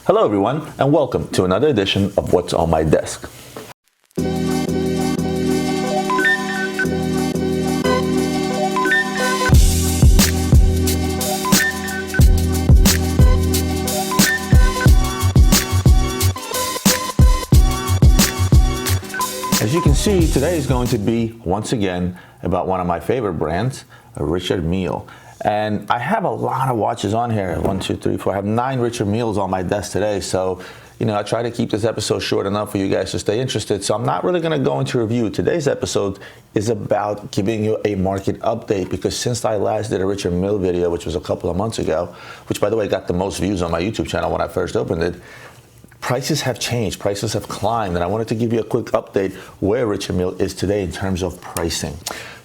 Hello everyone, and welcome to another edition of What's on My Desk. As you can see, today is going to be, once again, about one of my favorite brands, Richard Mille. And I have a lot of watches on here. 1, 2, 3, 4. I have 9 Richard Milles on my desk today. So, I try to keep this episode short enough for you guys to stay interested. So I'm not really going to go into review. Today's episode is about giving you a market update, because since I last did a Richard Mille video, which was a couple of months ago, which by the way got the most views on my YouTube channel when I first opened it, prices have changed, prices have climbed, and I wanted to give you a quick update where Richard Mille is today in terms of pricing.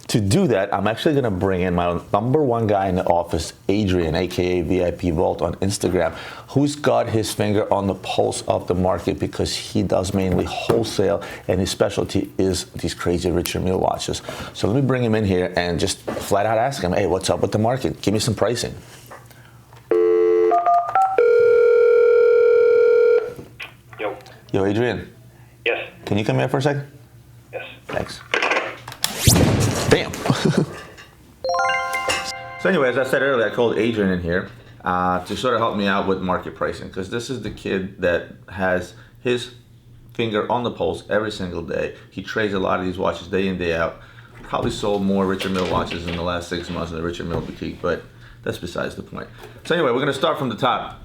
To do that, I'm actually gonna bring in my #1 guy in the office, Adrian, AKA VIP Vault on Instagram, who's got his finger on the pulse of the market because he does mainly wholesale and his specialty is these crazy Richard Mille watches. So let me bring him in here and just flat out ask him, hey, what's up with the market? Give me some pricing. Yo, Adrian. Yes. Can you come here for a second? Yes. Thanks. Bam. So anyway, as I said earlier, I called Adrian in here to sort of help me out with market pricing, because this is the kid that has his finger on the pulse every single day. He trades a lot of these watches day in, day out. Probably sold more Richard Mille watches in the last 6 months in the Richard Mille boutique, but that's besides the point. So anyway, we're going to start from the top.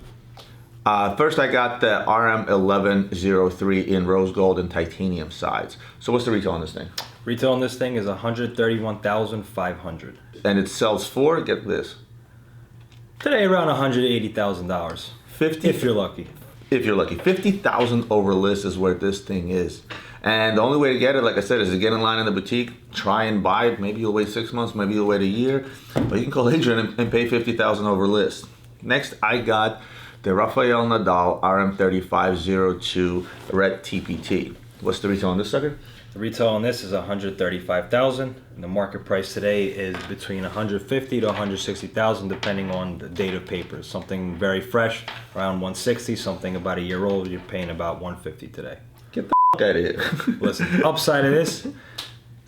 First, I got the RM1103 in rose gold and titanium sides. So what's the retail on this thing? Retail on this thing is $131,500. And it sells for, get this, Today around $180,000. 50. If you're lucky. If you're lucky. 50,000 over list is where this thing is. And the only way to get it, like I said, is to get in line in the boutique, try and buy it. Maybe you'll wait 6 months, maybe you'll wait a year. But you can call Adrian and pay 50,000 over list. Next, I got the Raphael Nadal RM3502 Red TPT. What's the retail on this sucker? The retail on this is $135,000, and the market price today is between $150,000 to $160,000, depending on the date of papers. Something very fresh, around $160,000. Something about a year old, you're paying about $150,000 today. Get the f out of here. Listen, upside of this, it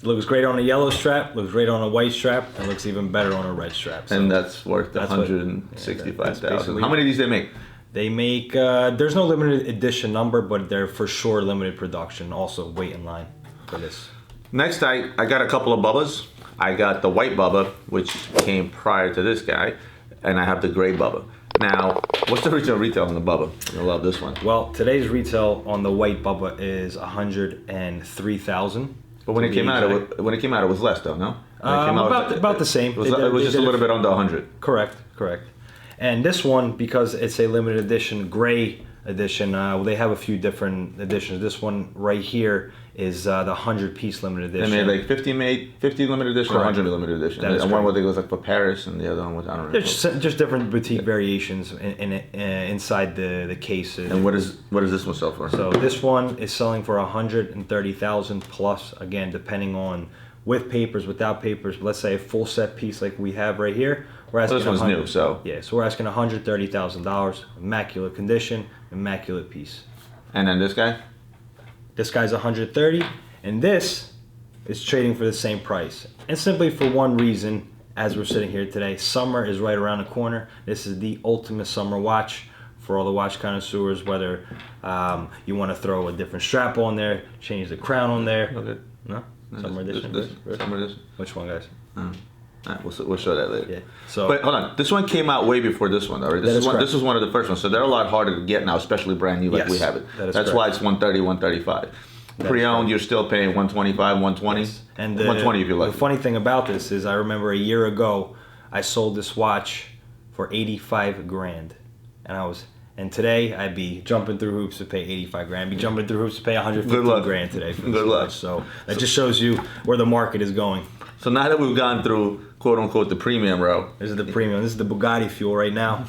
looks great on a yellow strap, looks great on a white strap, and looks even better on a red strap. So and that's worth $165,000. How many of these they make? They make, there's no limited edition number, but they're for sure limited production. Also, wait in line for this. Next, I got a couple of Bubbas. I got the white Bubba, which came prior to this guy, and I have the gray Bubba. Now, what's the retail on the Bubba? I love this one. Well, today's retail on the white Bubba is $103,000. But when it came out, it was less though, no? About the same. It was just a little bit under 100. Correct. And this one, because it's a limited edition, gray edition, they have a few different editions. This one right here is the 100-piece limited edition. They made like 50 limited edition, Correct. 100 limited edition. And one where they goes like for Paris, and the other one was, I don't know. There's just different boutique variations inside the cases. And what does this one sell for? So this one is selling for $130,000 plus, again, depending on with papers, without papers. Let's say a full set piece like we have right here. We're asking this one's new, so. Yeah, so we're asking $130,000, immaculate condition, immaculate piece. And then this guy? This guy's $130,000, and this is trading for the same price. And simply for one reason, as we're sitting here today, summer is right around the corner. This is the ultimate summer watch for all the watch connoisseurs, whether you want to throw a different strap on there, change the crown on there. Okay. No? Summer edition? Summer edition. Which one, guys? All right, we'll show that later. Yeah. So, but hold on, this one came out way before this one, all right? This is one of the first ones, so they're a lot harder to get now, especially brand new like we have it. That's why it's $130,000, $135,000. Pre-owned, you're still paying $125,000, $120,000. Yes. And $120,000 if you like. The funny thing about this is, I remember a year ago, I sold this watch for $85,000, and today I'd be jumping through hoops to pay $85,000. I'd be jumping through hoops to pay $150,000 today for this watch. So that just shows you where the market is going. So now that we've gone through, quote unquote, the premium row. This is the premium. This is the Bugatti fuel right now.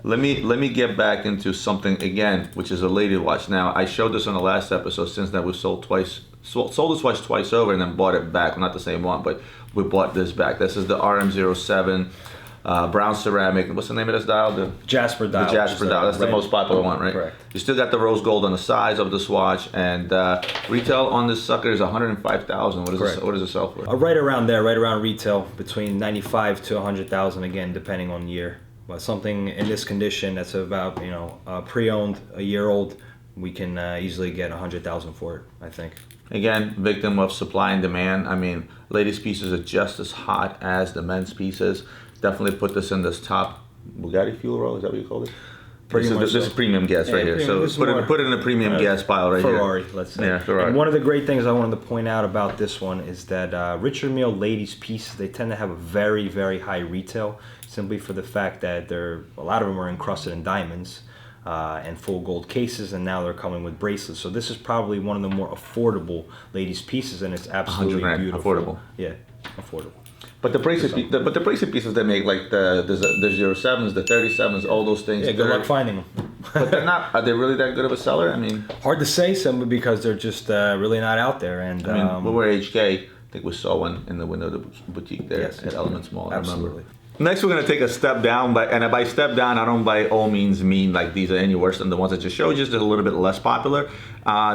Let me get back into something again, which is a lady watch. Now, I showed this on the last episode. Since then, we've sold this watch twice over and then bought it back. Not the same one, but we bought this back. This is the RM07 brown ceramic. What's the name of this dial? The Jasper dial. The Jasper dial. That's the most popular one, right? Correct. You still got the rose gold on the sides of this watch, and retail on this sucker is 105,000. What does it sell for? Right around there, right around retail, between 95 to 100,000 again, depending on the year. But something in this condition that's about pre-owned, a year old, we can easily get 100,000 for it, I think. Again, victim of supply and demand. I mean, ladies' pieces are just as hot as the men's pieces. Definitely put this in this top Bugatti fuel roll. Is that what you called it? This is premium gas right here. So put it in a premium gas pile right Ferrari, here. let's say. Yeah, Ferrari. And one of the great things I wanted to point out about this one is that Richard Mille ladies' pieces, they tend to have a very, very high retail, simply for the fact that a lot of them are encrusted in diamonds. And full gold cases, and now they're coming with bracelets. So this is probably one of the more affordable ladies' pieces, and it's absolutely beautiful. Affordable. Yeah, affordable. But the bracelet pieces they make, like the 07s, the 37s, all those things. Yeah, good luck finding them. But they're not. Are they really that good of a seller? I mean, hard to say, simply because they're just really not out there. And I mean, we were HK. I think we saw one in the window of the boutique there at Elements Mall. Absolutely. Next, we're going to take a step down, and by step down, I don't by all means mean like these are any worse than the ones I just showed you. Just a little bit less popular.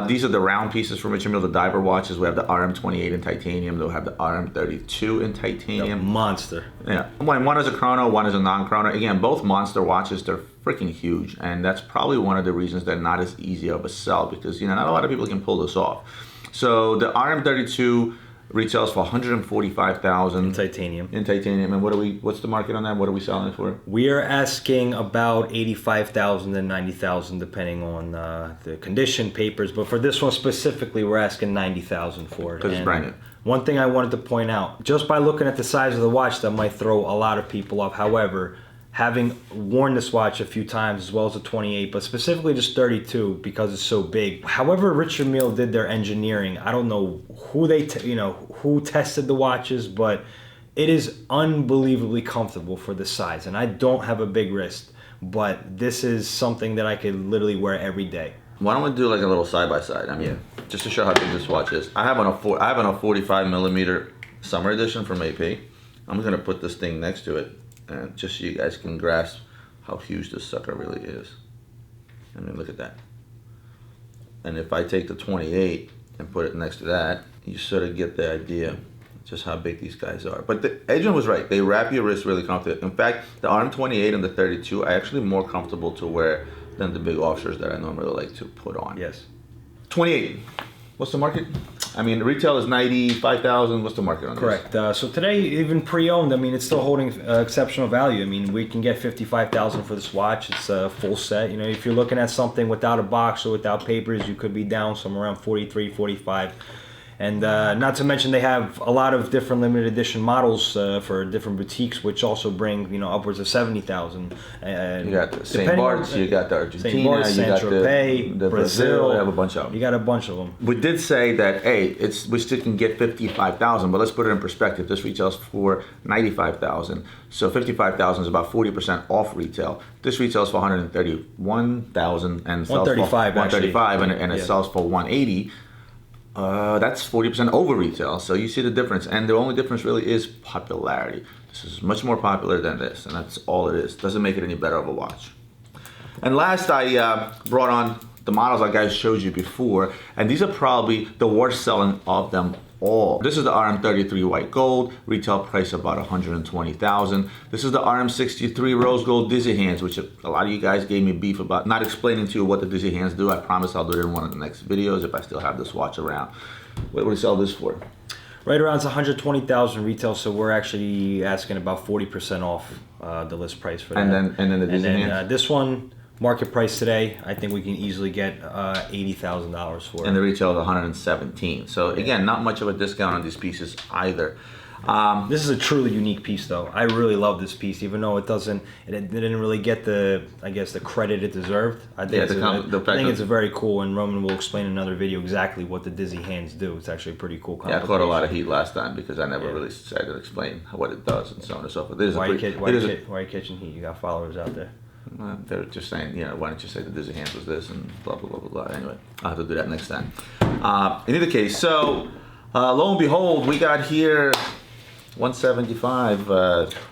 These are the round pieces from Richard Mille, the diver watches. We have the RM28 in titanium. They'll have the RM32 in titanium. The monster. Yeah. One is a chrono, one is a non-chrono. Again, both monster watches. They're freaking huge, and that's probably one of the reasons they're not as easy of a sell, because not a lot of people can pull this off. So the RM32 retails for 145,000 in titanium. And what's the market on that? What are we selling it for? We are asking about 85,000 and 90,000, depending on the condition, papers. But for this one specifically, we're asking 90,000 for it. Because it's brand new. One thing I wanted to point out, just by looking at the size of the watch, that might throw a lot of people off. However, having worn this watch a few times, as well as a 28, but specifically just 32 because it's so big. However, Richard Mille did their engineering. I don't know who who tested the watches, but it is unbelievably comfortable for the size. And I don't have a big wrist, but this is something that I could literally wear every day. Why don't we do like a little side by side? I mean, just to show how big this watch is. I have on a 45 millimeter summer edition from AP. I'm gonna put this thing next to it, and just so you guys can grasp how huge this sucker really is. I mean, look at that. And if I take the 28 and put it next to that, you sort of get the idea just how big these guys are. But Adrian was right. They wrap your wrist really comfortably. In fact, the RM28 and the 32 are actually more comfortable to wear than the big offshores that I normally like to put on. Yes. 28. What's the market? I mean, retail is 95,000. What's the market on this? Correct. So today, even pre-owned, I mean, it's still holding exceptional value. I mean, we can get 55,000 for this watch. It's a full set. If you're looking at something without a box or without papers, you could be down somewhere around 43, 45. And not to mention, they have a lot of different limited edition models for different boutiques, which also bring upwards of 70,000. You got the St. Bart's, you got the Argentina, St. Bart's, you got the Brazil. You have a bunch of them. You got a bunch of them. We did say that, hey, we still can get 55,000, but let's put it in perspective. This retails for 95,000, so 55,000 is about 40% off retail. This retails for 131,000 and sells for 135, and it sells for 180. That's 40% over retail, so you see the difference, and the only difference really is popularity. This is much more popular than this, and that's all it is. Doesn't make it any better of a watch. And last, I brought on the models I guys showed you before, and these are probably the worst selling of them all. This is the RM33 white gold, retail price about 120,000. This is the RM63 rose gold dizzy hands, which a lot of you guys gave me beef about not explaining to you what the dizzy hands do. I promise I'll do it in one of the next videos if I still have this watch around. What do we sell this for? Right around 120,000 retail, so we're actually asking about 40% off the list price for that. And then the dizzy hands? This one, market price today, I think we can easily get $80,000 for it. And the retail is 117. So again, not much of a discount on these pieces either. This is a truly unique piece, though. I really love this piece, even though it didn't really get the credit it deserved. I think it's very cool, and Roman will explain in another video exactly what the dizzy hands do. It's actually a pretty cool complication. Yeah, I caught a lot of heat last time because I never really tried to explain what it does and so on and so forth. Why are you catching heat? You got followers out there. They're just saying, why don't you say the dizzy hands was this and blah, blah, blah, blah, blah. Anyway, I'll have to do that next time. In either case, so lo and behold, we got here 175.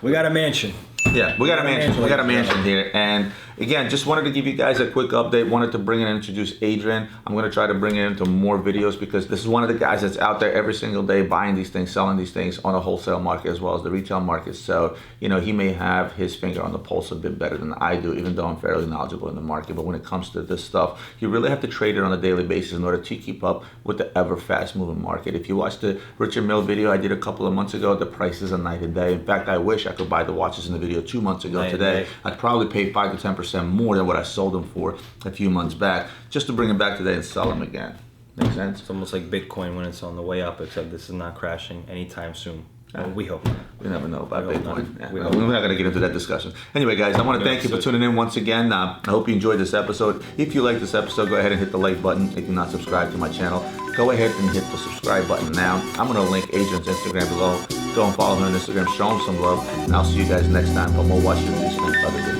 We got a mansion. Yeah, we got a mansion. We got a mansion here, and again, just wanted to give you guys a quick update. Wanted to bring in and introduce Adrian. I'm going to try to bring it into more videos because this is one of the guys that's out there every single day buying these things, selling these things on the wholesale market as well as the retail market. So, you know, he may have his finger on the pulse a bit better than I do, even though I'm fairly knowledgeable in the market. But when it comes to this stuff, you really have to trade it on a daily basis in order to keep up with the ever fast moving market. If you watched the Richard Mille video I did a couple of months ago, the prices are night and day. In fact, I wish I could buy the watches in the video 2 months ago today. I'd probably pay 5 to 10% more than what I sold them for a few months back, just to bring them back today and sell them again. Make sense? It's almost like Bitcoin when it's on the way up, except this is not crashing anytime soon. Well, we hope not. We never know about Bitcoin. Yeah, we're not going to get into that discussion. Anyway, guys, I want to thank you for tuning in once again. I hope you enjoyed this episode. If you like this episode, go ahead and hit the like button. If you're not subscribed to my channel, go ahead and hit the subscribe button now. I'm going to link Adrian's Instagram below. Go and follow him on Instagram. Show him some love. And I'll see you guys next time for more watch reviews and other videos.